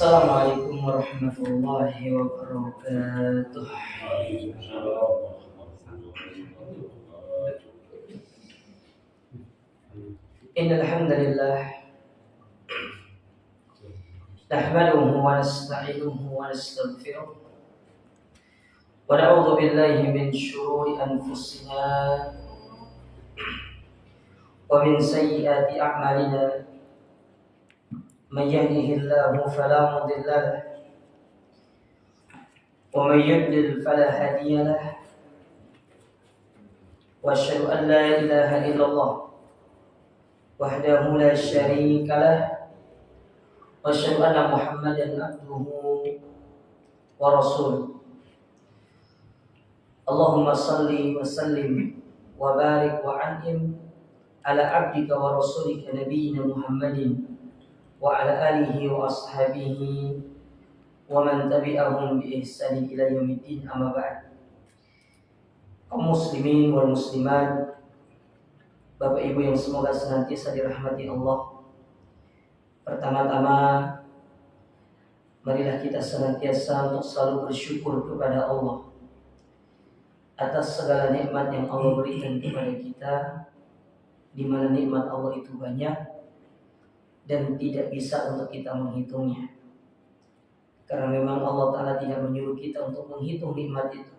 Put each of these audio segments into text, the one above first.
Assalamualaikum warahmatullahi wabarakatuh. Innal hamdalillah nahmaduhu wa nasta'inuhu wa nastaghfiruh wa na'udzu billahi min shururi anfusina wa min sayyiati a'malina. Man yahdihillahu fala mudilla lahu wa man yudlil fala hadiya lahu. Wa asyhadu an la ilaha illallah wahdahu la syarika lah wa asyhadu anna Muhammadan abduhu wa rasuluh. Allahumma salli wa sallim wa barik wa an'im ala abdika wa rasulika nabiyyina Muhammadin wa ala alihi wa ashabihi wa man tabi'ahum bi ihsani ila yaumiddin, amma ba'd. Kaum muslimin wal muslimat, Bapak Ibu yang semoga senantiasa dirahmati Allah. Pertama-tama, marilah kita senantiasa untuk selalu bersyukur kepada Allah atas segala nikmat yang Allah berikan kepada kita, di mana nikmat Allah itu banyak dan tidak bisa untuk kita menghitungnya. Karena memang Allah Ta'ala tidak menyuruh kita untuk menghitung nikmat itu.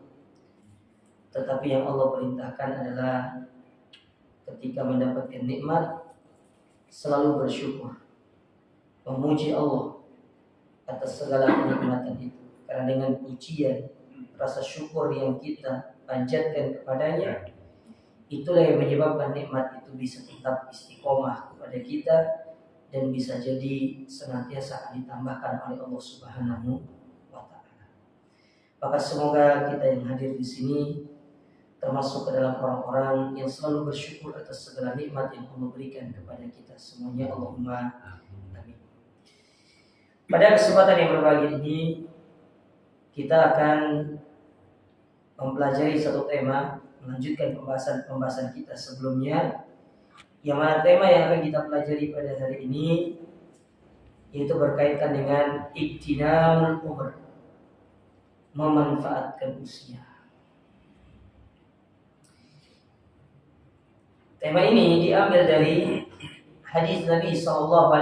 Tetapi yang Allah perintahkan adalah ketika mendapatkan nikmat, selalu bersyukur, memuji Allah atas segala kenikmatan itu. Karena dengan pujian, rasa syukur yang kita panjatkan kepadanya, itulah yang menyebabkan nikmat itu bisa tetap istiqomah kepada kita dan bisa jadi senantiasa ditambahkan oleh Allah Subhanahu wa Ta'ala. Maka semoga kita yang hadir di sini termasuk ke dalam orang-orang yang selalu bersyukur atas segala nikmat yang Allah berikan kepada kita semuanya. Allahumma amin. Pada kesempatan yang berbahagia ini, kita akan mempelajari satu tema, melanjutkan pembahasan kita sebelumnya, yang mana tema yang akan kita pelajari pada hari ini yaitu berkaitan dengan iktinamul umur, memanfaatkan usia. Tema ini diambil dari hadis Nabi SAW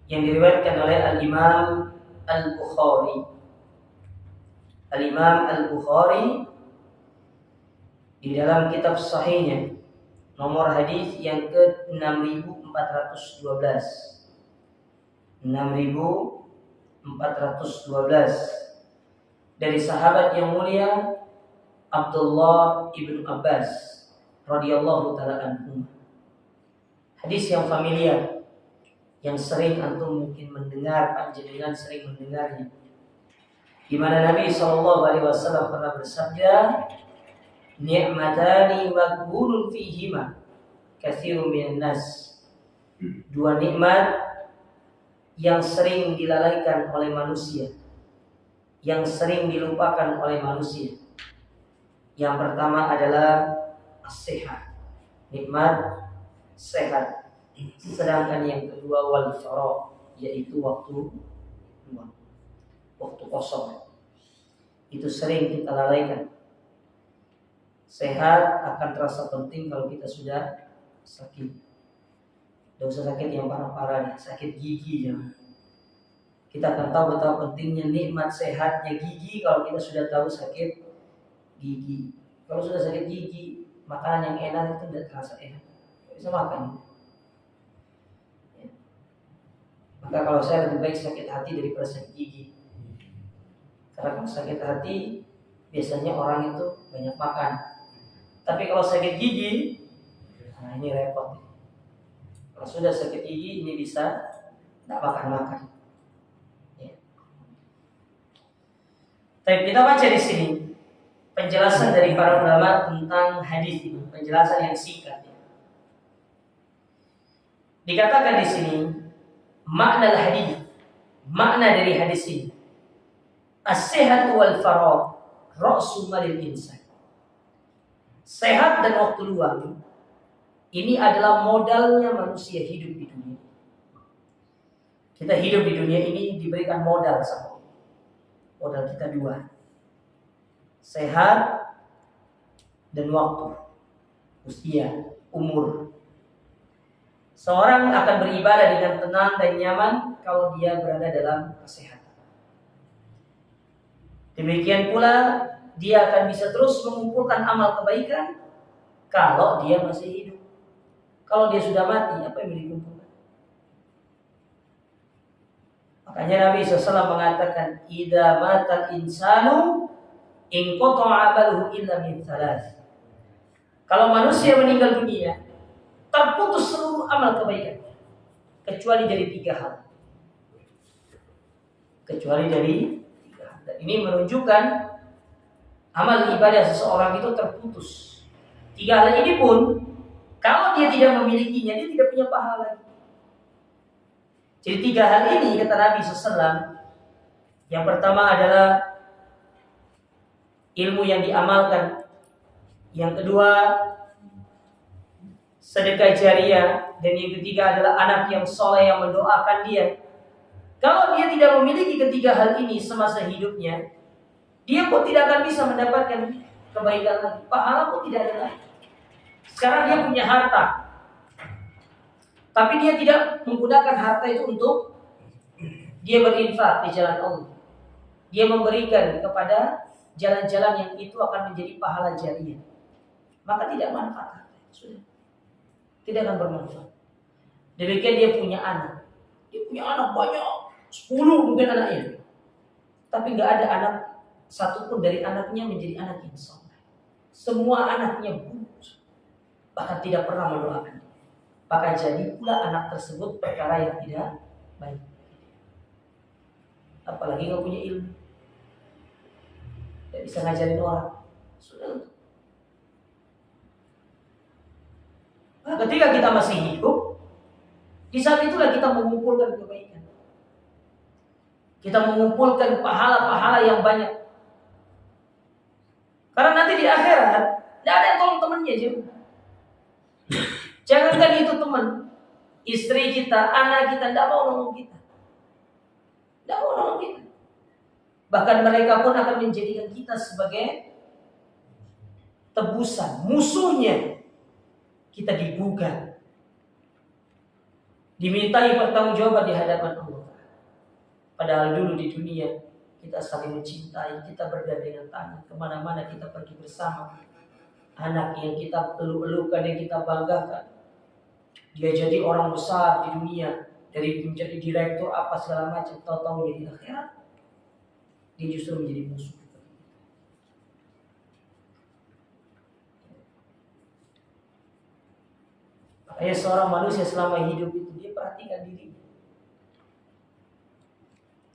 yang diriwayatkan oleh Al-Imam Al-Bukhari. Al-Imam Al-Bukhari di dalam kitab sahihnya, nomor hadis yang ke-6412. 6412 dari sahabat yang mulia Abdullah ibn Abbas radhiyallahu taala anhu. Hadis yang familiar, yang sering antum mungkin mendengar, panjenengan sering mendengarnya, di mana Nabi SAW pernah bersabda, ni'matani maghbunun fihima katsirun minan nas. Dua nikmat yang sering dilalaikan oleh manusia, yang sering dilupakan oleh manusia. Yang pertama adalah as-sehat, nikmat sehat. Sedangkan yang kedua wal faragh, yaitu waktu luang, waktu kosong. Itu sering kita lalaikan. Sehat akan terasa penting kalau kita sudah sakit. Tidak usah sakit yang parah-parah, sakit gigi jangan. Kita akan tahu betapa pentingnya nikmat sehatnya gigi kalau kita sudah tahu sakit gigi. Kalau sudah sakit gigi, makanan yang enak itu tidak terasa enak, tidak bisa makan. Ya. Maka kalau saya lebih baik sakit hati daripada sakit gigi. Karena kalau sakit hati biasanya orang itu banyak makan. Tapi kalau sakit gigi, nah ini repot. Kalau sudah sakit gigi, ini bisa tidak makan-makan. Ya. Tapi kita baca di sini penjelasan dari para ulama tentang hadis ini, penjelasan yang singkat. Ya. Dikatakan di sini makna hadis, makna dari hadis ini, as-sehat wal faragh ra'su malil insan. Sehat dan waktu luang ini adalah modalnya manusia hidup di dunia. Kita hidup di dunia ini diberikan modal sama Allah. Modal kita dua, sehat dan waktu, usia, umur. Seorang akan beribadah dengan tenang dan nyaman kalau dia berada dalam kesehatan. Demikian pula dia akan bisa terus mengumpulkan amal kebaikan kalau dia masih hidup. Kalau dia sudah mati, apa yang dikumpulkan? Makanya Nabi SAW mengatakan, "Idza matal insanu inqata'a amaluhu illa min thalath." Kalau manusia meninggal dunia, terputus seluruh amal kebaikan kecuali dari 3 hal. Kecuali dari 3 hal. Dan ini menunjukkan amal ibadah seseorang itu terputus. 3 hal ini pun kalau dia tidak memilikinya, dia tidak punya pahala lagi. Jadi 3 hal ini kata Nabi SAW. Yang pertama adalah ilmu yang diamalkan. Yang kedua sedekah jariah. Dan yang ketiga adalah anak yang soleh yang mendoakan dia. Kalau dia tidak memiliki ketiga hal ini semasa hidupnya, dia pun tidak akan bisa mendapatkan kebaikan lagi. Pahala pun tidak ada lagi. Sekarang dia punya harta, tapi dia tidak menggunakan harta itu untuk dia berinfak di jalan Allah. Dia memberikan kepada jalan-jalan yang itu akan menjadi pahala jariah. Maka tidak manfaat. Sudah. Tidak akan bermanfaat. Demikian dia punya anak. Dia punya anak banyak. 10 mungkin anaknya. Tapi nggak ada anak satupun dari anaknya menjadi anak yang soleh. Semua anaknya buruk. Bahkan tidak pernah mendoakan. Maka jadi pula anak tersebut perkara yang tidak baik. Apalagi nggak punya ilmu, tidak bisa ngajarin orang. Sudah. Nah, ketika kita masih hidup, di saat itulah kita mengumpulkan kebaikan. Kita mengumpulkan pahala-pahala yang banyak. Karena nanti di akhirat tidak ada yang tolong temannya juga. Jangankan itu teman, istri kita, anak kita tidak mau nolong kita. Tidak mau nolong kita. Bahkan mereka pun akan menjadikan kita sebagai tebusan, musuhnya. Kita digugat, dimintai pertanggungjawaban di hadapan Allah. Padahal dulu di dunia kita saling mencintai, kita bergandengan tangan, kemana-mana kita pergi bersama. Anak yang kita elu-elukan, yang kita banggakan, dia jadi orang besar di dunia, dari menjadi direktur apa segala macam, tahu-tahu jadi akhirat dia justru menjadi musuh. Makanya seorang manusia selama hidup itu dia perhatikan dirinya.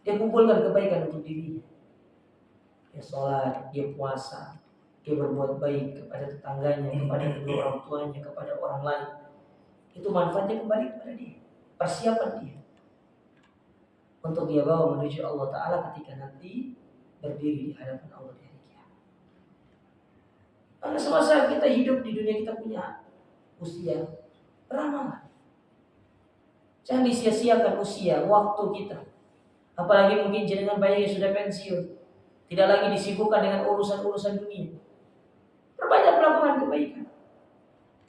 Dia kumpulkan kebaikan untuk dirinya. Dia sholat, dia puasa, dia berbuat baik kepada tetangganya, kepada kedua orang tuanya, kepada orang lain. Itu manfaatnya kembali kepada dia. Persiapan dia untuk dia bawa menuju Allah Ta'ala ketika nanti berdiri di hadapan Allah di hari kiamat. Karena semasa kita hidup di dunia kita punya usia, beramallah. Jangan disia-siakan usia, waktu kita. Apalagi mungkin jenengan banyak yang sudah pensiun, tidak lagi disibukkan dengan urusan-urusan dunia. Perbanyak melakukan kebaikan,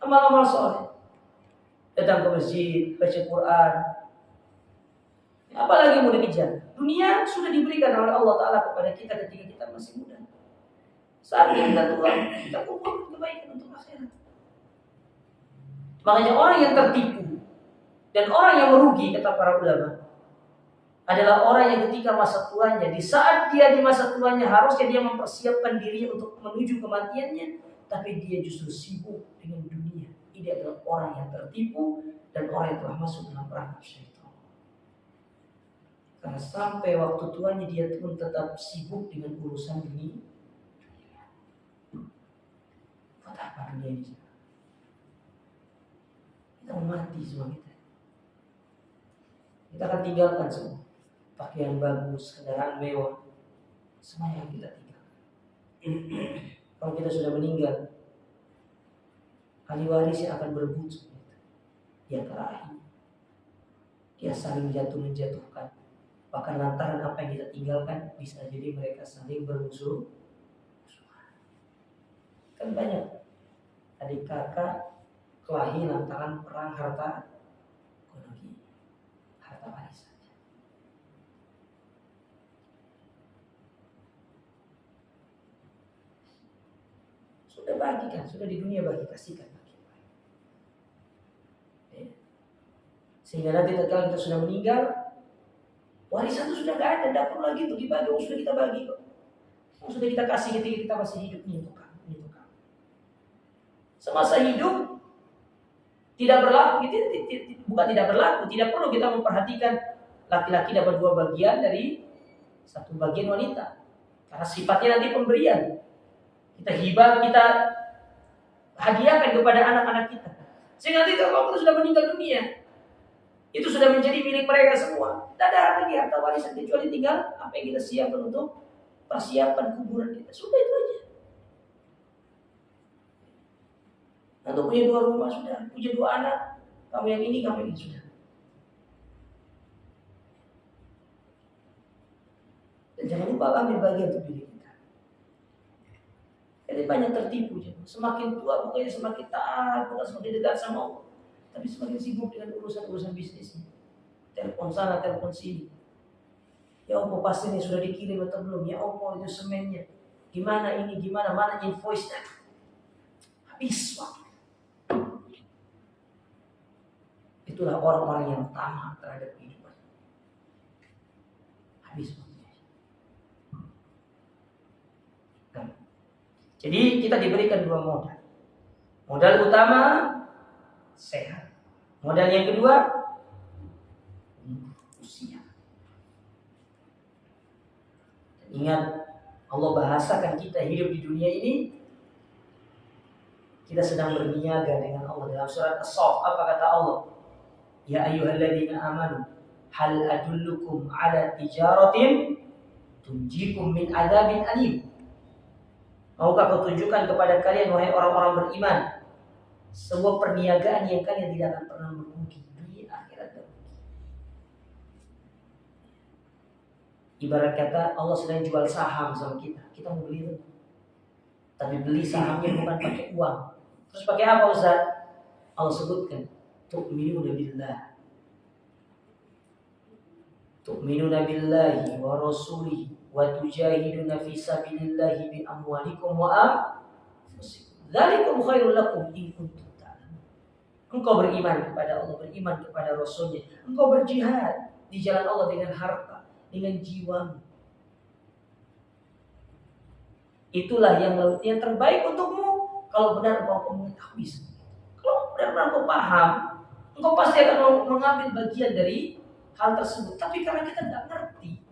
amal-amal soleh. Datang ke masjid, baca Quran. Apalagi mau dikejar. Dunia sudah diberikan oleh Allah Ta'ala kepada kita ketika kita masih muda. Saat kita tua, kita kumpulkan kebaikan untuk akhirat. Makanya orang yang tertipu dan orang yang merugi, kata para ulama, adalah orang yang ketika masa tuanya, di saat dia di masa tuanya harusnya dia mempersiapkan dirinya untuk menuju kematiannya, tapi dia justru sibuk dengan dunia. Ini adalah orang yang tertipu dan orang yang telah masuk dalam perangkap syaitan. Karena sampai waktu tuanya dia pun tetap sibuk dengan urusan dunia. Buat apa dunia ini? Kita mau mati semua kita. Kita akan tinggalkan semua. Pakaian bagus, kendaraan mewah, semua yang kita tinggalkan. Kalau kita sudah meninggal, ahli waris yang akan berebut di antara ahli. Ya saling jatuh-menjatuhkan. Bahkan lantaran apa yang kita tinggalkan bisa jadi mereka saling bermusuh. Kan banyak adik kakak kelahi lantaran perang harta ekonomi, harta warisan. Sudah bagikan, sudah di dunia bagi, kasihkan bagi. Ya. Sehingga nanti ketika kita sudah meninggal, warisan itu sudah nggak ada, tidak perlu lagi untuk dibagi, sudah kita bagi kok. Sudah kita kasih ketika kita masih hidup, ini untuk kamu, ini untuk kamu. Semasa hidup tidak berlaku, bukan tidak berlaku, tidak perlu kita memperhatikan laki-laki dapat 2 bagian dari 1 bagian wanita, karena sifatnya nanti pemberian. Kita hibah, kita hadiahkan kepada anak-anak kita. Sehingga nanti kalau kita sudah meninggal dunia, itu sudah menjadi milik mereka semua. Tidak ada lagi harta warisan kecuali tinggal apa yang kita siapkan untuk persiapan kuburan kita. Sudah itu aja. Atau punya 2 rumah sudah, punya 2 anak, kamu yang ini, kamu yang ini sudah. Dan jangan lupa ambil bagian untuk diri kita. Jadi banyak tertipu. Semakin tua bukannya semakin taat, bukan semakin dekat sama Allah, tapi semakin sibuk dengan urusan-urusan bisnisnya. Telepon sana, telepon sini. Ya Allah, pasti ini sudah dikirim atau belum? Ya Allah, itu semennya. Gimana ini, gimana, mana invoice-nya? Habis waktu. Itulah orang-orang yang tamak terhadap kehidupan. Habis waktu. Jadi kita diberikan 2 modal. Modal utama sehat. Modal yang kedua usia. Ingat, Allah bahasakan kita hidup di dunia ini, kita sedang berniaga dengan Allah. Dalam surat As-Saff, apa kata Allah? Ya ayyuhalladzina amanu hal adullukum ala tijaratin tunjikum min adzabin alim. Maukah kau tunjukkan kepada kalian, wahai orang-orang beriman, sebuah perniagaan yang kalian tidak akan pernah merugi di akhirat. Ibarat kata Allah sedang jual saham sama kita, kita mau beli itu. Tapi beli sahamnya bukan pakai uang. Terus pakai apa Ustaz? Allah sebutkan, tu'minuna billah. Tu'minuna billahi wa rasulihi wa tujahiduna fi sabilillahi bi amwalikum wa anfusikum. Dzalikum khairul lakum in kuntum ta'lamun. Engkau beriman kepada Allah, beriman kepada Rasulnya. Engkau berjihad di jalan Allah dengan harta, dengan jiwamu. Itulah yang terbaik untukmu kalau benar engkau mengetahui. Kalau benar-benar engkau paham, engkau pasti akan mengambil bagian dari hal tersebut. Tapi karena kita tidak ngerti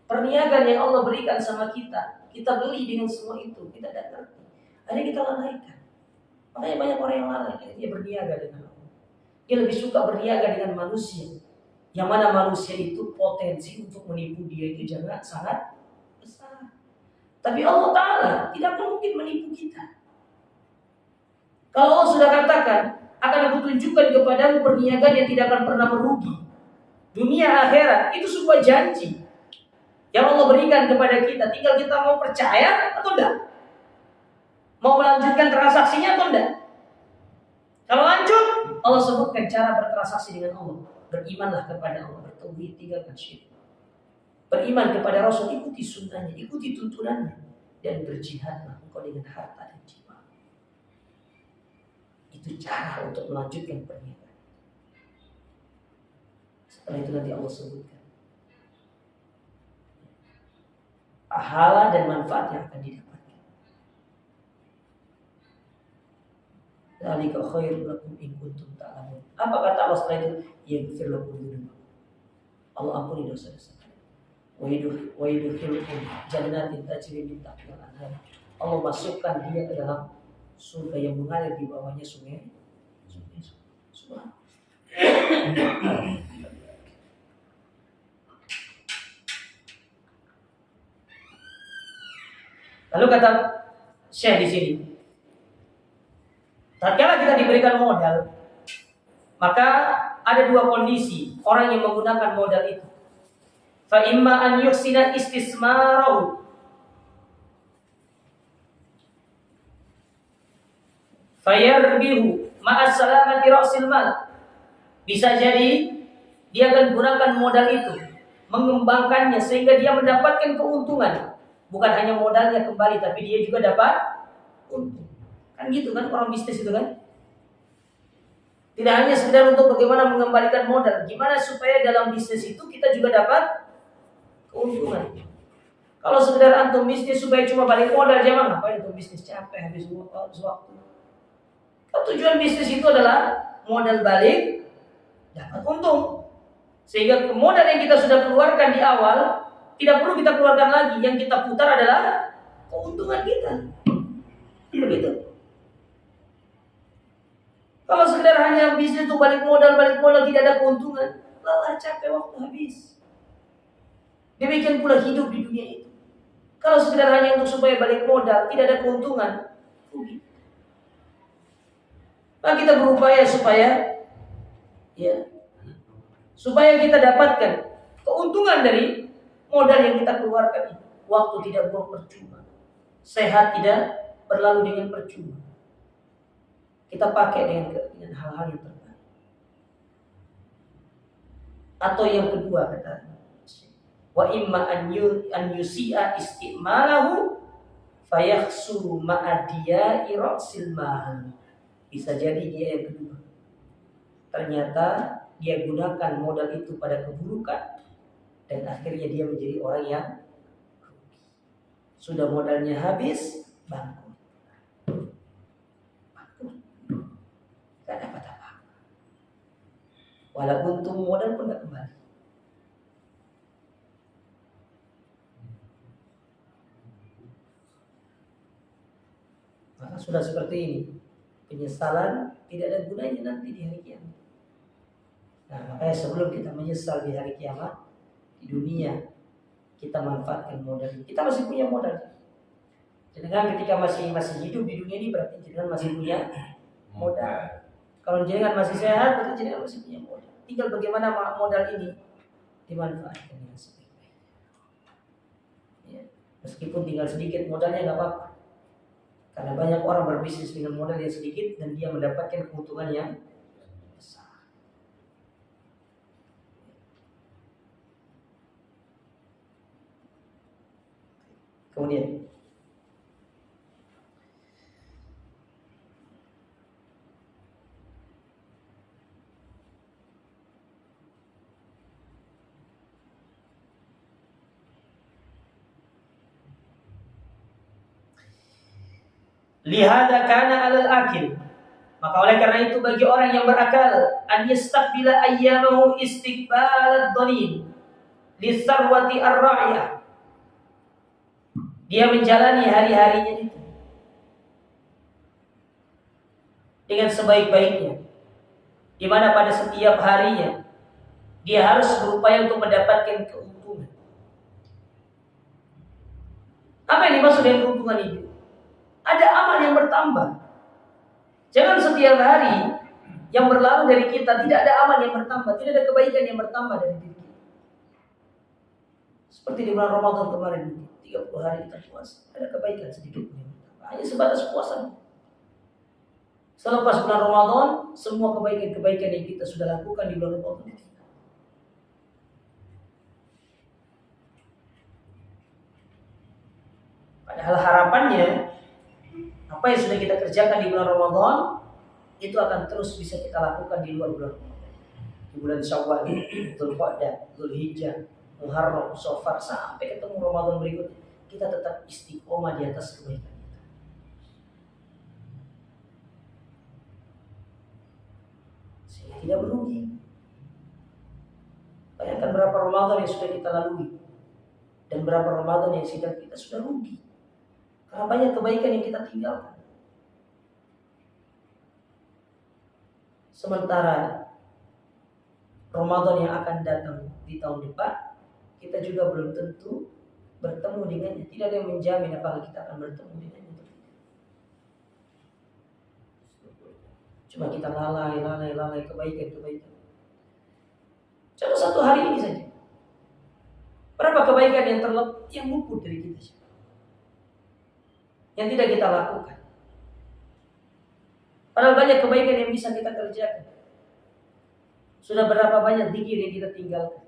perniagaan yang Allah berikan sama kita, kita beli dengan semua itu, kita tidak ngerti. Akhirnya kita lalaikan. Makanya banyak orang yang lalai, dia berniaga dengan Allah. Dia lebih suka berniaga dengan manusia, yang mana manusia itu potensi untuk menipu dia itu jangan sangat besar. Tapi Allah Ta'ala tidak mungkin menipu kita. Kalau Allah sudah katakan, akan aku tunjukkan kepadamu perniagaan yang tidak akan pernah merugi dunia akhirat, itu sebuah janji yang Allah berikan kepada kita. Tinggal kita mau percaya atau tidak, mau melanjutkan transaksinya atau tidak. Kalau lanjut, Allah sebutkan cara bertransaksi dengan Allah. Berimanlah kepada Allah, bertauhid, tinggalkan syirik. Beriman kepada Rasul, ikuti sunnahnya, ikuti tuntunannya, dan berjihadlah engkau dengan harta dan jiwa. Itu cara untuk melanjutkan perniagaan. Setelah itu nanti Allah sebutkan pahala dan manfaat yang akan didapatkan. Dzalika khairul lakum in kuntum ta'lamun. Apa kata Allah setelah itu? Yaghfir lakum dzunubakum. Allah ampuni dosa-dosa kalian. Wa yudkhilukum jannatin tajri min tahtiha al-anhar. Allah masukkan dia ke dalam surga yang mengalir di bawahnya sungai. Subhanallah. Lalu kata Syekh di sini, tatkala kita diberikan modal, maka ada dua kondisi orang yang menggunakan modal itu. Fa imma an yuhsina istismarahu, fayarbihu ma'as salamati ra'sil mal. Bisa jadi dia akan gunakan modal itu, mengembangkannya sehingga dia mendapatkan keuntungan. Bukan hanya modalnya kembali, tapi dia juga dapat untung. Kan gitu kan orang bisnis itu kan. Tidak hanya sekedar untuk bagaimana mengembalikan modal, gimana supaya dalam bisnis itu kita juga dapat keuntungan. Kalau sekedar antum bisnis supaya cuma balik modal, jangan ngapain untuk bisnis, capek habis waktu. Kalau tujuan bisnis itu adalah modal balik, dapat untung. Sehingga modal yang kita sudah keluarkan di awal tidak perlu kita keluarkan lagi, yang kita putar adalah keuntungan kita. Begitu. Kalau sekedar hanya bisnis itu balik modal tidak ada keuntungan, lelah, capek, waktu habis. Demikian pula hidup di dunia itu. Kalau sekedar hanya untuk supaya balik modal tidak ada keuntungan, rugi. Maka kita berupaya supaya kita dapatkan keuntungan dari modal yang kita keluarkan itu. Waktu tidak buang percuma, sehat tidak berlalu dengan percuma. Kita pakai dengan hal-hal yang terbaik. Atau yang kedua kata wa imma an yusi'a istimalahu fayakhsu ma'adiya iraqsil mal. Bisa jadi dia yang kedua, ternyata dia gunakan modal itu pada keburukan dan akhirnya dia menjadi orang yang sudah modalnya habis, bangkrut. Gak dapat apa-apa. Walau untung modal pun gak kembali. Maka sudah seperti ini, penyesalan tidak ada gunanya nanti di hari kiamat. Nah, makanya sebelum kita menyesal di hari kiamat, di dunia kita manfaatkan modal. Kita masih punya modal. Jangan ketika masih hidup di dunia ini berarti jangan masih punya modal. Kalau jenengan masih sehat, berarti jenengan masih punya modal. Tinggal bagaimana modal ini dimanfaatkan dengan sebaik-baiknya. Ya. Meskipun tinggal sedikit modalnya nggak apa-apa. Karena banyak orang berbisnis dengan modal yang sedikit dan dia mendapatkan keuntungan yang besar. Kemudian lihada kana alal akil, maka oleh karena itu bagi orang yang berakal an yastaqbila ayyamahu istiqbalad dhanin lisarwati ar-ra'yah, dia menjalani hari-harinya itu dengan sebaik-baiknya, di mana pada setiap harinya dia harus berupaya untuk mendapatkan keuntungan. Apa yang dimaksud dengan keuntungan itu? Ada amal yang bertambah. Jangan setiap hari yang berlalu dari kita tidak ada amal yang bertambah, tidak ada kebaikan yang bertambah dari diri kita. Seperti di bulan Ramadan kemarin, 30 hari kita puasa, ada kebaikan sedikit yang bertambah. Hanya sebatas puasa. Selepas bulan Ramadan, semua kebaikan-kebaikan yang kita sudah lakukan di bulan Ramadan itu. Padahal harapannya apa yang sudah kita kerjakan di bulan Ramadan itu akan terus bisa kita lakukan di luar bulan Ramadan. Di bulan Syawal, Dzulqa'dah, Dzulhijjah, Muharram, Safar sampai ketemu Ramadan berikutnya, kita tetap istiqomah di atas kebaikan kita. Sehingga tidak merugi. Bayangkan berapa Ramadan yang sudah kita lalui dan berapa Ramadan yang kita sudah rugi. Karena banyak kebaikan yang kita tinggalkan. Sementara Ramadan yang akan datang di tahun depan, kita juga belum tentu bertemu dengannya. Tidak ada yang menjamin apakah kita akan bertemu dengannya. Cuma kita lalai kebaikan. hari ini saja. Berapa kebaikan yang luput dari kita, yang tidak kita lakukan. Padahal banyak kebaikan yang bisa kita kerjakan. Sudah berapa banyak zikir yang kita tinggalkan.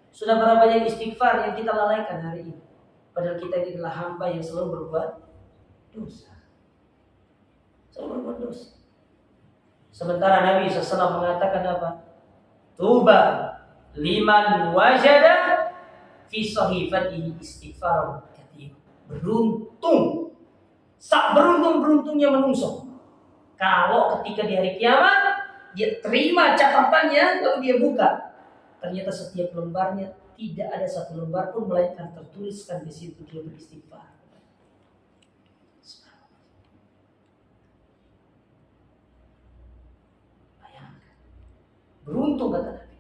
Sudah berapa banyak istighfar yang kita lalaikan hari ini. Padahal kita ini adalah hamba yang selalu berbuat dosa. Selalu berbuat dosa. Sementara Nabi SAW mengatakan apa? Tuba liman wajada fi sahifatihi istighfar katsir. Beruntung. Sak beruntungnya menungso. Kalau ketika di hari kiamat dia terima catatannya lalu dia buka, ternyata setiap lembarnya tidak ada satu lembar pun melainkan tertuliskan di situ dia beristighfar. Bayangkan. Beruntung kata Nabi.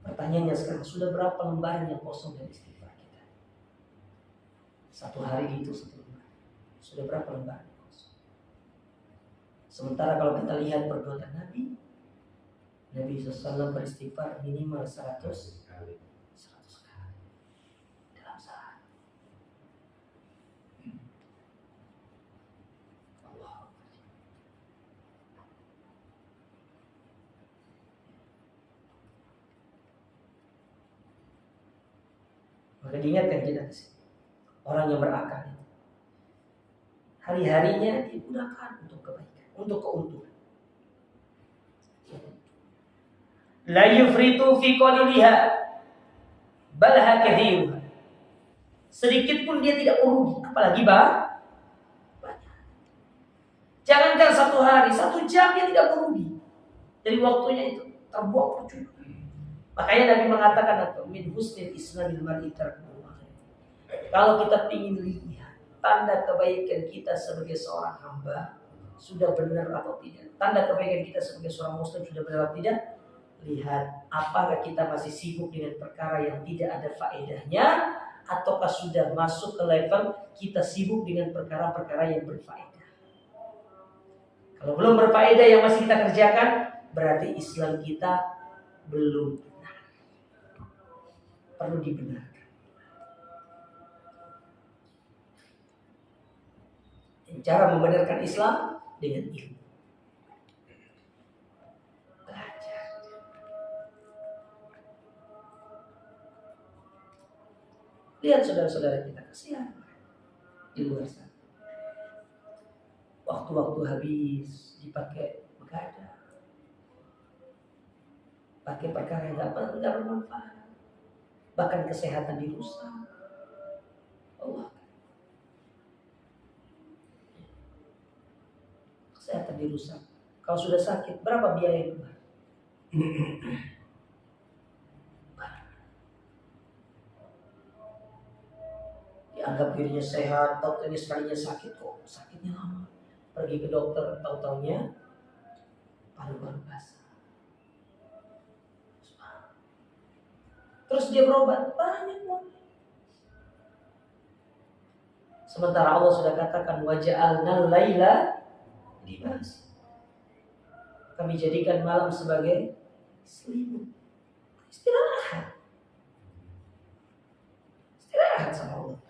Pertanyaannya sekarang, sudah berapa lembarnya kosong dari istighfar kita? Satu hari itu satu lembar. Sudah berapa lembar? Sementara kalau kita lihat perbuatan Nabi SAW beristighfar minimal 100 kali dalam sehari. Allah. Maka diingatkan kita di sini, orang yang berakal itu hari-harinya digunakan untuk kebaikan, untuk keuntungan. La yufritu fi qaliliha bal hakathiruha. Sedikit pun dia tidak merugi, apalagi banyak. Jangankan satu hari, 1 jam dia tidak merugi. Dari waktunya itu terbuang percuma. Makanya Nabi mengatakan apa? Min husnil islamil mar'i tarkuhu. Kalau kita ingin lihat tanda kebaikan kita sebagai seorang hamba sudah benar atau tidak, tanda kebaikan kita sebagai seorang muslim sudah benar atau tidak, lihat apakah kita masih sibuk dengan perkara yang tidak ada faedahnya, ataukah sudah masuk ke level kita sibuk dengan perkara-perkara yang berfaedah. Kalau belum berfaedah yang masih kita kerjakan, berarti Islam kita belum benar, perlu dibenarkan. Cara membenarkan Islam dengan ilmu. Belajar. Lihat saudara-saudara kita, kasihan di luar sana. Waktu-waktu habis dipakai begadang, pakai perkara yang nggak bermanfaat, bahkan kesehatan dirusak. Allah. Kesehatan dirusak. Kalau sudah sakit, berapa biaya yang keluar? Dianggap dirinya sehat, tahu-tahunya sekalinya sakit kok, sakitnya lama. Pergi ke dokter, tahu-tahunya paru-paru basah. Terus dia berobat, banyak uang. Sementara Allah sudah katakan waja'alnal laila libas. Kami jadikan malam sebagai selimut. Istirahat sama Allah.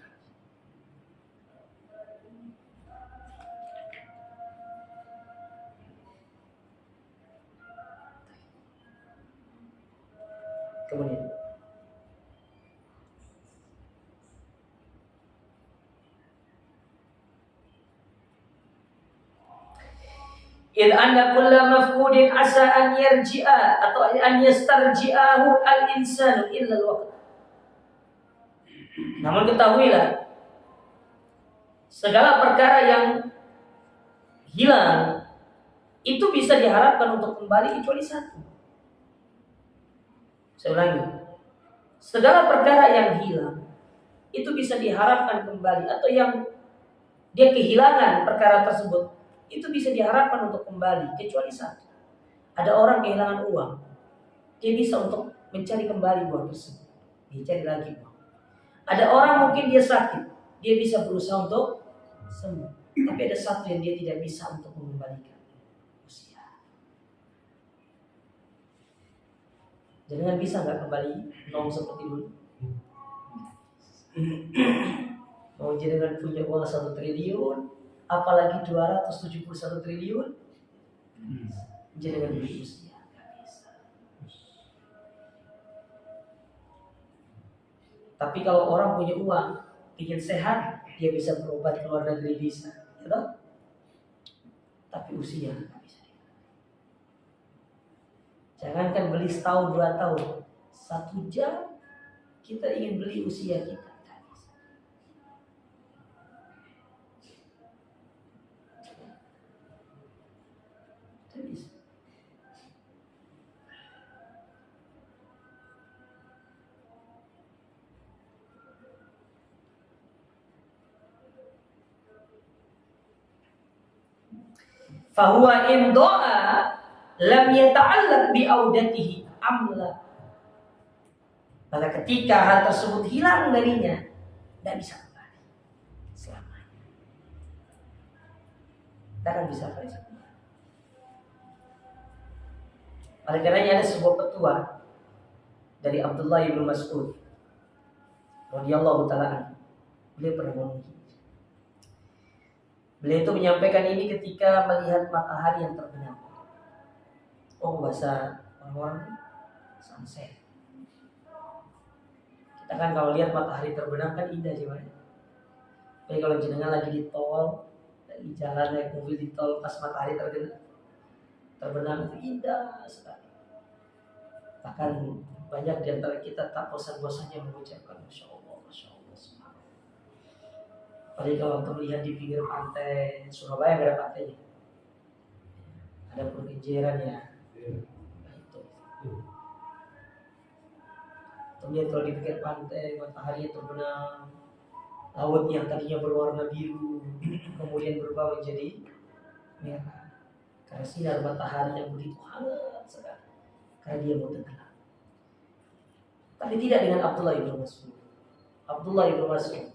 Kemudian il anna kulla mafqudin asa an yarji'a atau an yastarji'ahu al-insanu illa al-waqt. Namun ketahuilah, segala perkara yang hilang itu bisa diharapkan untuk kembali kecuali satu. Saya ulangi, segala perkara yang hilang itu bisa diharapkan kembali, atau yang dia kehilangan perkara tersebut itu bisa diharapkan untuk kembali kecuali satu. Ada orang kehilangan uang, dia bisa untuk mencari kembali uang tersebut, dia cari lagi uang. Ada orang mungkin dia sakit, dia bisa berusaha untuk sembuh, tapi ada satu yang dia tidak bisa untuk mengembalikan, usia. Jangan bisa nggak kembali nol seperti dulu. Mau jenengan punya uang 1 triliun, apalagi 271 triliun, jenengan beli usia. Tapi kalau orang punya uang, ingin sehat, dia bisa berobat ke luar negeri bisa, ya toh? Tapi usia nggak bisa. Jangankan beli setahun 2 tahun, 1 jam kita ingin beli usia kita. Tidak bisa. Fahuwa in doa lam yata'allaq bi audatihi amla. Maka ketika hal tersebut hilang darinya, tidak bisa kembali selamanya. Tidak akan bisa kembali. Oleh karenanya ada sebuah petua dari Abdullah bin Mas'ud radhiyallahu taala anhu. Beliau pernah ngomong. Beliau itu menyampaikan ini ketika melihat matahari yang terbenam. Oh, bahasa orang-orang sunset. Kita kan kalau lihat matahari terbenam kan indah sih, Pak. Tapi kalau jenengan lagi di tol, lagi jalan naik mobil di tol pas matahari terbenam itu indah sekali. Bahkan banyak di antara kita tak bosan-bosannya mengucapkan Masya Allah, Masya Allah, Subhanallah. Apalagi kalau untuk melihat di pinggir pantai Surabaya, nggak ada pantainya, ada pergenjeran ya. Nah, itu. Kemudian kalau di pinggir pantai matahari terbenam, laut yang tadinya berwarna biru kemudian berubah menjadi merah karena sinar matahari yang begitu hangat sekali, karena dia mau tenggelam. Tapi tidak dengan Abdullah bin Mas'ud. Abdullah bin Mas'ud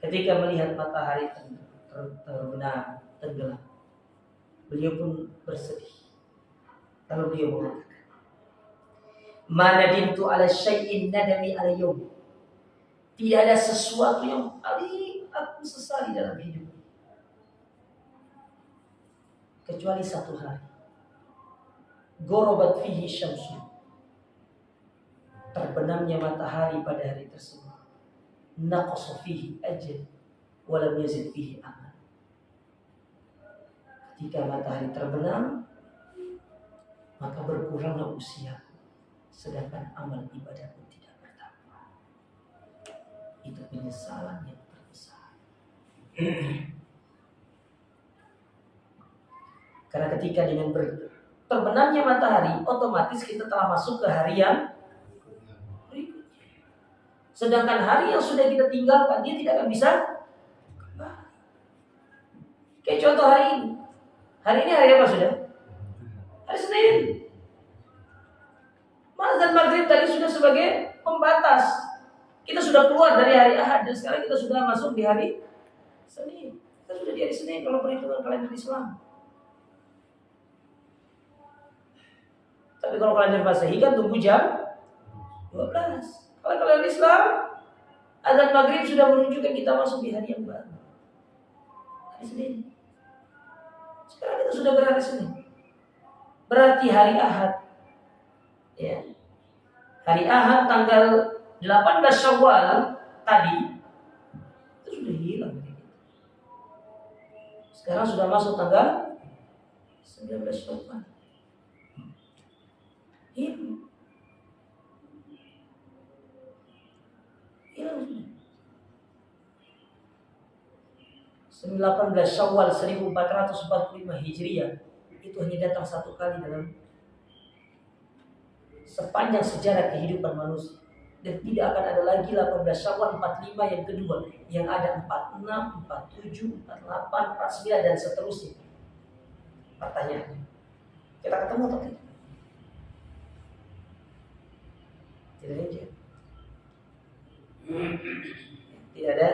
ketika melihat matahari terbenam, tenggelam, beliau pun bersedih. Lalu beliau mengatakan, "Ma nadimtu ala syai'in nadami ala yawm." Tidak ada sesuatu yang paling aku sesali dalam hidup kecuali 1 hari. Gharabat fihi syamsu. Terbenamnya matahari pada hari tersebut. Naqasa fihi ajal wa lam yazid fihi amal. Ketika matahari terbenam, maka berkuranglah usia, sedangkan amal ibadahku tidak bertambah. Itu penyesalan yang terbesar. Karena ketika dengan terbenamnya matahari, otomatis kita telah masuk ke hari yang berikutnya. Sedangkan hari yang sudah kita tinggalkan, dia tidak akan bisa kembali. Kayak contoh hari ini. Hari ini hari apa sudah? Hari Senin. Azan maghrib tadi sudah sebagai pembatas. Kita sudah keluar dari hari Ahad dan sekarang kita sudah masuk di hari Senin. Kita sudah di hari Senin kalau perhitungan kalender Islam. Tapi kalau kalender Masehi kan tunggu jam 12. Kalau kalender Islam, azan maghrib sudah menunjukkan kita masuk di hari yang baru, hari Senin. Sekarang kita sudah berhari Senin. Berarti hari Ahad, ya, hari Ahad tanggal 18 Syawal tadi itu sudah hilang. Sekarang sudah masuk tanggal 19 Syawal. Hilang. 18 Syawal 1445 Hijriah itu hanya datang 1 kali dalam sepanjang sejarah kehidupan manusia, dan tidak akan ada lagi 18 Syawal 45 yang kedua, yang ada 46, 47, 48, 49 dan seterusnya. Pertanyaan, kita ketemu atau tidak? Tidak ada. Tidak ada.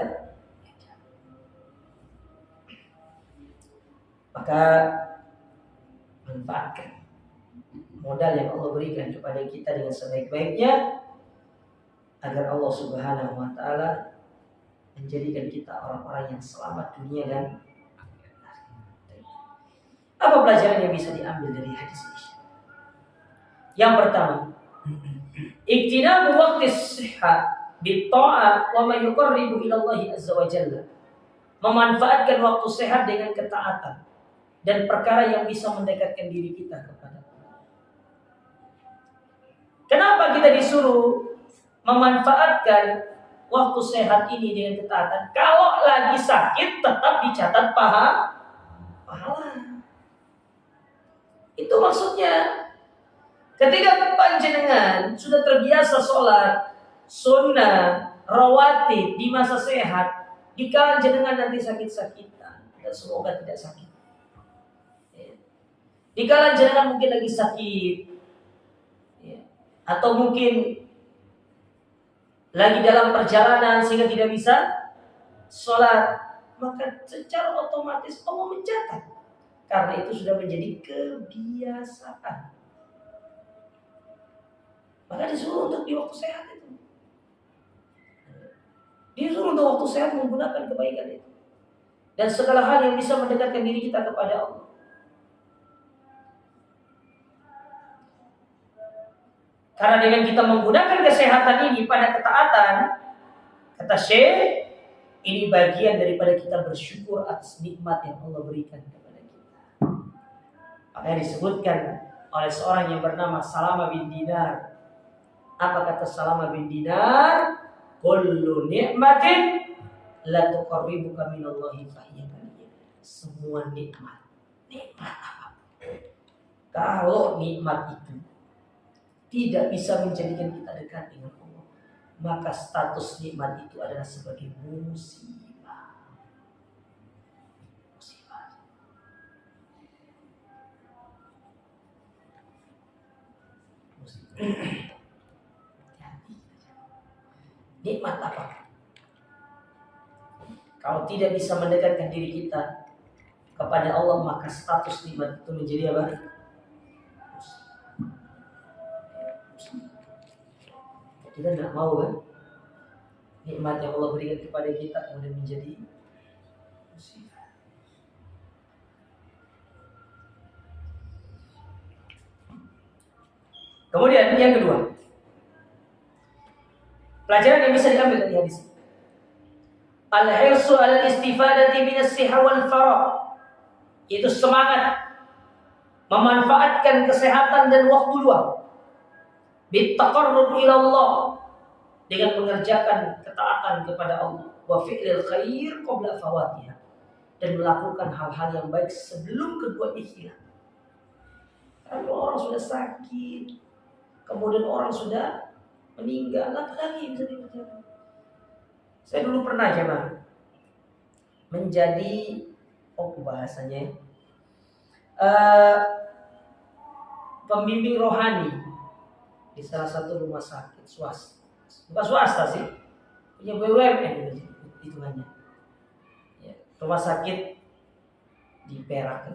Maka manfaatkan modal yang Allah berikan kepada kita dengan sebaik-baiknya, agar Allah Subhanahu wa taala menjadikan kita orang-orang yang selamat dunia dan akhirat. Apa pelajaran yang bisa diambil dari hadis ini? Yang pertama, iktinabu waqtis sihha bitta'ah wa ma yuqarribu ila Allah azza wa jalla. Memanfaatkan waktu sehat dengan ketaatan dan perkara yang bisa mendekatkan diri kita kepada Allah. Kenapa kita disuruh memanfaatkan waktu sehat ini dengan ketaatan? Kalau lagi sakit tetap dicatat pahala. Itu maksudnya. Ketika panjenengan sudah terbiasa sholat sunnah rawatib di masa sehat, dikala jenengan nanti sakit-sakitan, dan semoga tidak sakit. Dikala jenengan mungkin lagi sakit, atau mungkin lagi dalam perjalanan sehingga tidak bisa sholat, maka secara otomatis Allah mencatat, karena itu sudah menjadi kebiasaan. Maka disuruh untuk di waktu sehat itu, disuruh untuk waktu sehat menggunakan kebaikan itu dan segala hal yang bisa mendekatkan diri kita kepada Allah. Karena dengan kita menggunakan kesehatan ini pada ketaatan, kata Syekh, ini bagian daripada kita bersyukur atas nikmat yang Allah berikan kepada kita. Makanya disebutkan oleh seorang yang bernama Salama bin Dinar. Apa kata Salama bin Dinar? Kullu ni'matin la tuqarribuka minallahi fahiya kaliyah. Semua nikmat apa? Kalau nikmat itu tidak bisa menjadikan kita dekat dengan Allah, maka status nikmat itu adalah sebagai musibah. Nikmat apa? Kalau tidak bisa mendekatkan diri kita kepada Allah, maka status nikmat itu menjadi apa? Kita tidak mau kan nikmat yang Allah berikan kepada kita kemudian menjadi musibah. Kemudian yang kedua, pelajaran yang bisa diambil dari hadis ini, al-hirsu ala istifadati min as-sihha wal farah, yaitu semangat memanfaatkan kesehatan dan waktu luang bitaqarrub ila Allah, dengan mengerjakan ketaatan kepada Allah, wa fi'lil khair qabla fawatiha, dan melakukan hal-hal yang baik sebelum keduanya hilang. Kalau orang sudah sakit, kemudian orang sudah meninggal, apa lagi yang bisa dikerjakan? Saya dulu pernah menjadi bahasanya pembimbing rohani di salah satu rumah sakit swasta, bukan swasta sih, punya BUMN itu hanya ya, rumah sakit di Perak ya,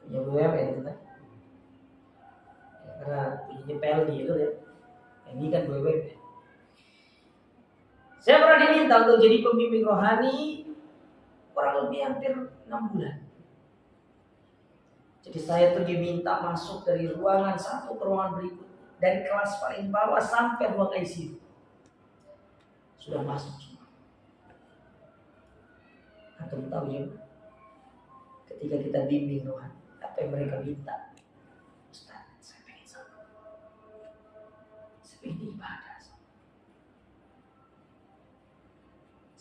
punya BUMN itu kan ya, karena punya PLD itu ya, ini kan BUMN. Saya pernah diminta untuk jadi pembimbing rohani kurang lebih hampir 6 bulan. Jadi saya tuh diminta masuk dari ruangan satu ke ruangan berikut, dari kelas paling bawah sampai ruang ICU. Sudah masuk semua. Antum tahu ya, ketika kita bimbing rohani, apa yang mereka minta? Ustaz, saya pengen sama, saya pengen ibadah.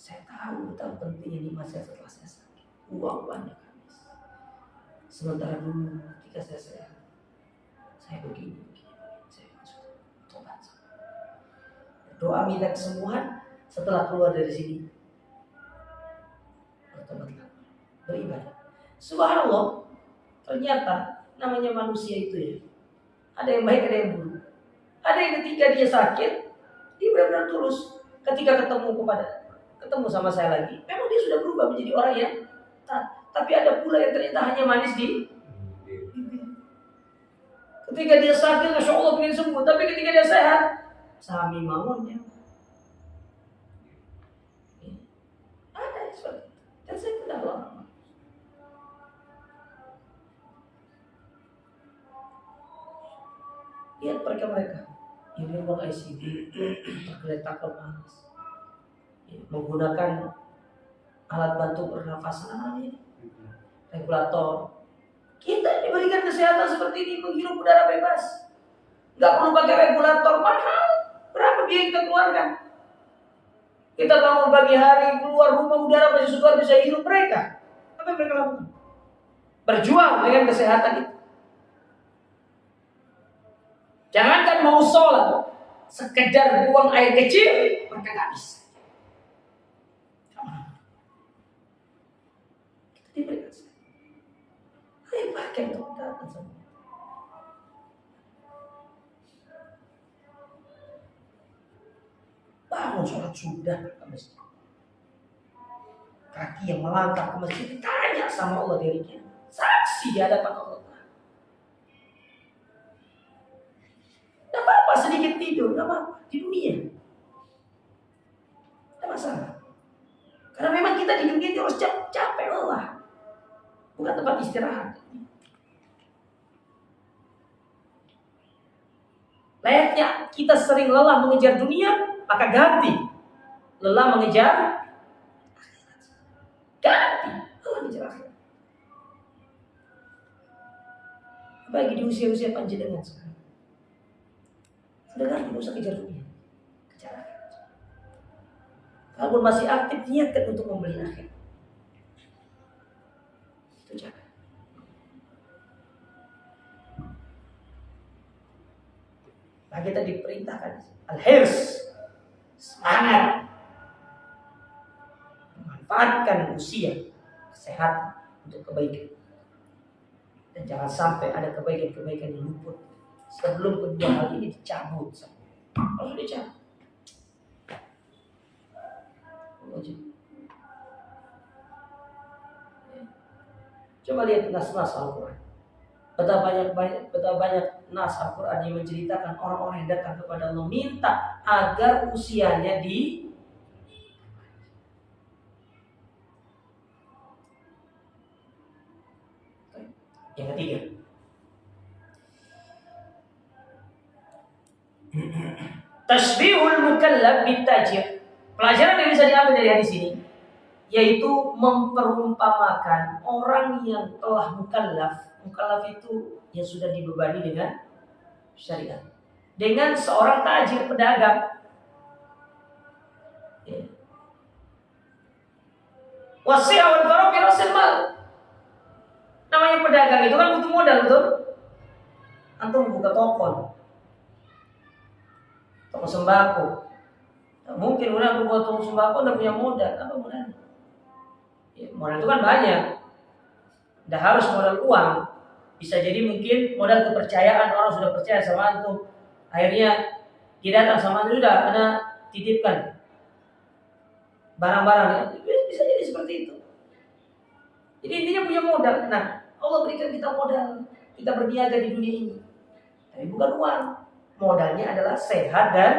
Saya tahu betapa pentingnya nikmat saya setelah saya sakit. Uang banyak habis. Sementara dulu ketika saya sehat, saya begini. Saya tobat. Doa minta kesembuhan, setelah keluar dari sini bertobatlah, beribadah. Subhanallah, ternyata namanya manusia itu ya, ada yang baik, ada yang buruk. Ada yang ketika dia sakit, dia benar-benar tulus. Ketika ketemu sama saya lagi, memang dia sudah berubah menjadi orang yang taat. Tapi ada pula yang ternyata hanya manis di bibir. Ketika dia sakit, Masya Allah ingin sembuh. Tapi ketika dia sehat, sami mawonnya. Ada seperti itu. Dan saya tidak lama. Lihat mereka yang di ruang ICU tergeletak lemas, menggunakan alat bantu pernafasan regulator. Kita diberikan kesehatan seperti ini, menghirup udara bebas, nggak perlu pakai regulator mahal. Berapa biaya kita keluarkan? Kita bangun pagi hari, keluar rumah udara masih segar, bisa hirup. Mereka apa yang mereka lakukan? Berjuang dengan kesehatan itu. Jangankan mau sholat, sekedar buang air kecil, mereka nggak bisa. Kita diberikan. Ayo pakai untuk datang semua. Bangun sholat sudah ke masjid. Kaki yang melangkah ke masjid ditanya sama Allah dirinya. Saksi di hadapan Allah. Tidak apa-apa sedikit tidur, tidak apa-apa di dunia. Tidak masalah. Karena memang kita di dunia itu harus capek lelah. Bukan tempat istirahat. Layaknya kita sering lelah mengejar dunia, maka ganti lelah mengejar akhirat. Ganti lelah mengejar akhirat. Apalagi di usia-usia panjenengan sekarang. Sudah ganti, tidak usah kejar dunia, kejar akhirat. Kalaupun masih aktif, niatkan untuk membeli akhirat. Itu cara. Nah, kita diperintahkan al-hirs, semangat, memanfaatkan usia, kesehatan untuk kebaikan. Dan jangan sampai ada kebaikan-kebaikan yang luput sebelum kedua hal ini dicabut. Harus dicabut. Coba lihat nas-nas Al-Quran. Betapa banyak nas Al-Quran yang menceritakan orang-orang yang datang kepada Allah minta agar usianya di yang ketiga. Tashbihul mukallaf bitajir. Pelajaran yang bisa diambil dari hadis ini yaitu memperumpamakan orang yang telah mukallaf. Mukallaf itu yang sudah dibebani dengan syariat, dengan seorang tajir pedagang. Wasi'ah wal faraq rasul mal. Namanya pedagang itu kan butuh modal, betul? Antum buka toko sembako. Nah, mungkin udah buat toko sembako udah punya modal, apa modalnya? Ya, modal itu kan banyak. Tidak harus modal uang. Bisa jadi mungkin modal kepercayaan, orang sudah percaya sama antum. Akhirnya dia datang sama antum, sudah Anda titipkan barang-barang. Bisa jadi seperti itu. Jadi intinya punya modal. Nah, Allah berikan kita modal, kita berniaga di dunia ini. Tapi bukan uang. Modalnya adalah sehat dan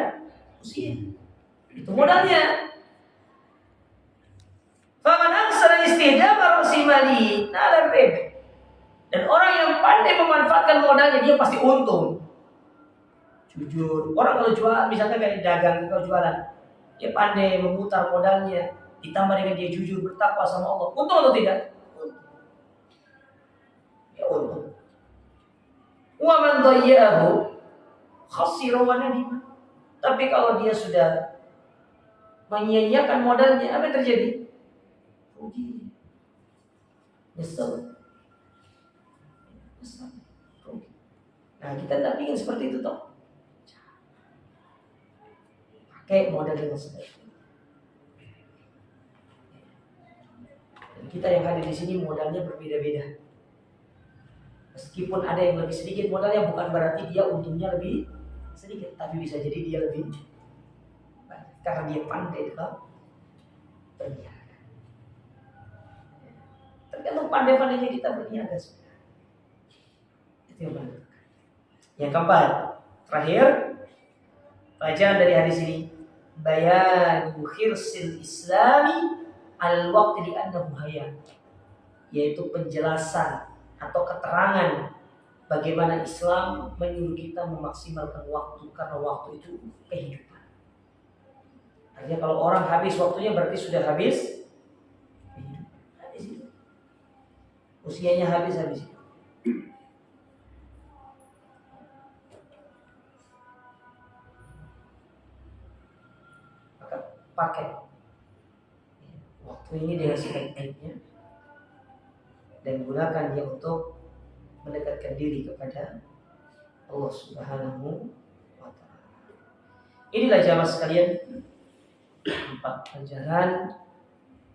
usia. Itu modalnya. Faman aksara istihdama rasimali nala ribh. Dan orang yang pandai memanfaatkan modalnya, dia pasti untung. Jujur. Orang kalau jual, misalnya kayak dagang, kalau jualan, dia pandai memutar modalnya, ditambah dengan dia jujur, bertakwa sama Allah. Untung atau tidak? Ya untung. Wa man dhayyahu khasira wa nadima. Tapi kalau dia sudah menyia-nyiakan modalnya, apa yang terjadi? Rugi. Nyesel. Nah, kita tidak ingin seperti itu toh. Pakai modal yang sebaik. Dan kita yang hadir di sini modalnya berbeda-beda. Meskipun ada yang lebih sedikit modalnya, bukan berarti dia untungnya lebih sedikit, tapi bisa jadi dia lebih banyak karena dia pandai dalam berniaga. Tergantung pandai-pandainya kita berniaga. Itu yang menentukan. Yang keempat, terakhir, bacaan dari hadis ini, bayan khirsil islami al waqti li annahu hayat, yaitu penjelasan atau keterangan bagaimana Islam menyuruh kita memaksimalkan waktu karena waktu itu kehidupan. Artinya kalau orang habis waktunya berarti sudah habis kehidupan. Habis itu. Usianya habis. Maka pakai waktu ini dengan sebaik-baiknya dan gunakan dia untuk mendekatkan diri kepada Allah Subhanahu wa ta'ala. Inilah jamaah sekalian 4 pelajaran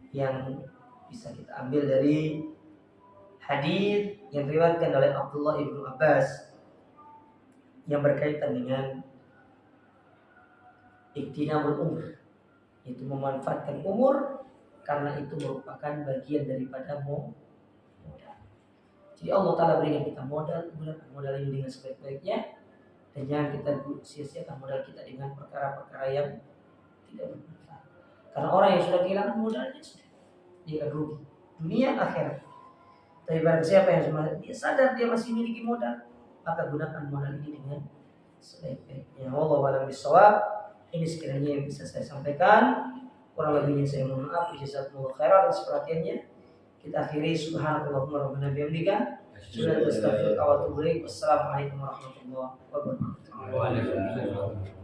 yang bisa kita ambil dari hadis yang diriwayatkan oleh Abdullah ibnu Abbas yang berkaitan dengan iktinamul umur, yaitu memanfaatkan umur karena itu merupakan bagian daripada modal. Jadi Allah Ta'ala berikan kita modal, gunakan modal ini dengan sebaik-baiknya dan jangan kita sia-siakan modal kita dengan perkara-perkara yang tidak bermanfaat. Karena orang yang sudah kehilangan modalnya sudah dia rugi dunia akhirat. Tapi barang siapa yang dia sadar dia masih memiliki modal, maka gunakan modal ini dengan sebaik-baiknya. Wallahu a'lam bishawab. Ini sekiranya yang bisa saya sampaikan. Kurang lebihnya saya mohon maaf. Jazakumullah khairan atas perhatiannya. Kita akhiri subhanallahumma rabbana bihamdika asyhadu an la ilaha illa anta astaghfiruka wa atubu ilaik. Wassalamualaikum warahmatullahi wabarakatuh. Waalaikumsalam.